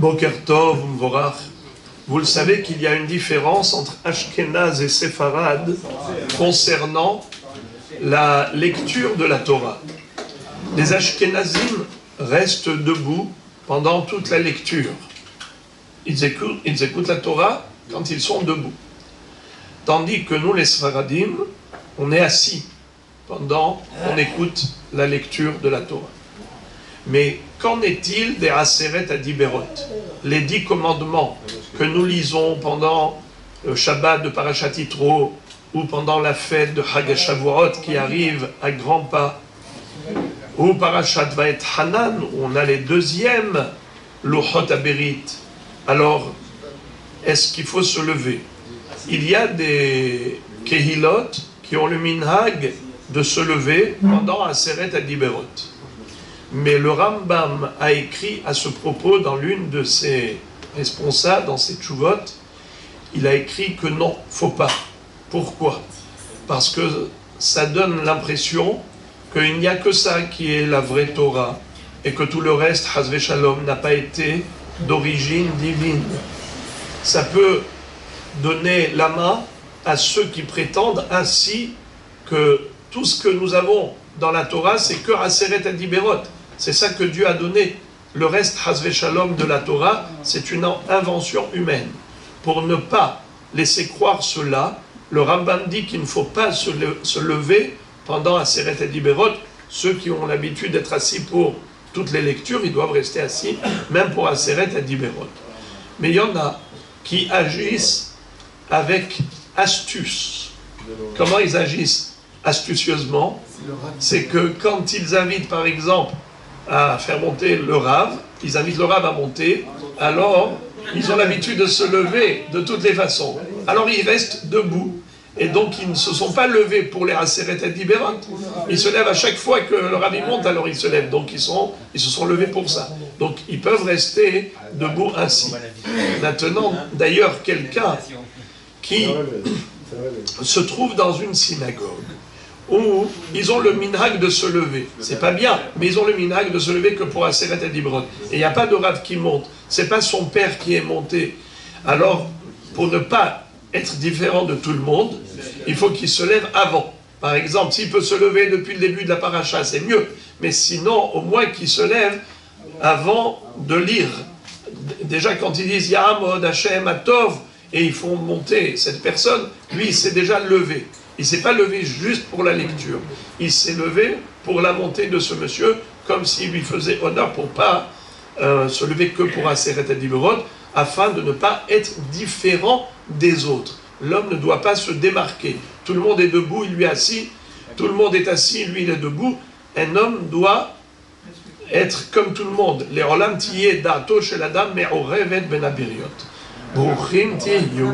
Boker Tov, Mvorach. Vous le savez qu'il y a une différence entre Ashkenaz et Séfarad concernant la lecture de la Torah. Les Ashkenazim restent debout pendant toute la lecture. Ils écoutent la Torah quand ils sont debout. Tandis que nous, les Sfaradim, on est assis pendant qu'on écoute la lecture de la Torah. Mais qu'en est-il des Aseret Adiberot, les 10 commandements que nous lisons pendant le Shabbat de Parashat Yitro ou pendant la fête de Chag HaShavuot qui arrive à grands pas, ou Parashat Vaet Hanan, où on a les deuxièmes Luchot Aberit. Alors, est-ce qu'il faut se lever? Il y a des Kehilot qui ont le minhag de se lever pendant Aseret Adiberot. Mais le Rambam a écrit à ce propos dans l'une de ses responsables, dans ses tchouvot, il a écrit que non, faut pas. Pourquoi? Parce que ça donne l'impression qu'il n'y a que ça qui est la vraie Torah et que tout le reste, Hazve Shalom, n'a pas été d'origine divine. Ça peut donner la main à ceux qui prétendent ainsi que tout ce que nous avons dans la Torah, c'est que Aseret Adiberot. C'est ça que Dieu a donné. Le reste, Hazve Shalom, de la Torah, c'est une invention humaine. Pour ne pas laisser croire cela, le Rambam dit qu'il ne faut pas se lever pendant Aseret Adiberot. Ceux qui ont l'habitude d'être assis pour toutes les lectures, ils doivent rester assis, même pour Aseret Adiberot. Mais il y en a qui agissent avec astuce. Comment ils agissent astucieusement? C'est que quand ils invitent, par exemple, à faire monter le Rav, ils invitent le Rav à monter, alors ils ont l'habitude de se lever de toutes les façons. Alors ils restent debout. Et donc ils ne se sont pas levés pour les Aseret Adiberot. Ils se lèvent à chaque fois que le Rav monte, alors ils se lèvent. Donc ils se sont levés pour ça. Donc ils peuvent rester debout ainsi. Maintenant, d'ailleurs, quelqu'un qui se trouve dans une synagogue où ils ont le minhag de se lever. C'est pas bien, mais ils ont le minhag de se lever que pour Aseret Adiberot. Et il n'y a pas de Rav qui monte. C'est pas son père qui est monté. Alors, pour ne pas être différent de tout le monde, il faut qu'il se lève avant. Par exemple, s'il peut se lever depuis le début de la paracha, c'est mieux. Mais sinon, au moins qu'il se lève avant de lire. Déjà, quand ils disent Yahamod, Hashem, Atov, et ils font monter cette personne, lui, il s'est déjà levé. Il ne s'est pas levé juste pour la lecture. Il s'est levé pour la montée de ce monsieur, comme s'il lui faisait honneur pour ne pas se lever que pour Aseret Adiberot, afin de ne pas être différent des autres. L'homme ne doit pas se démarquer. Tout le monde est debout, il lui est assis. Tout le monde est assis, lui, il est debout. Un homme doit être comme tout le monde. Les olam tiyeh da'ato shel adam me'orevet ben habiriot. Bruchim tiyu.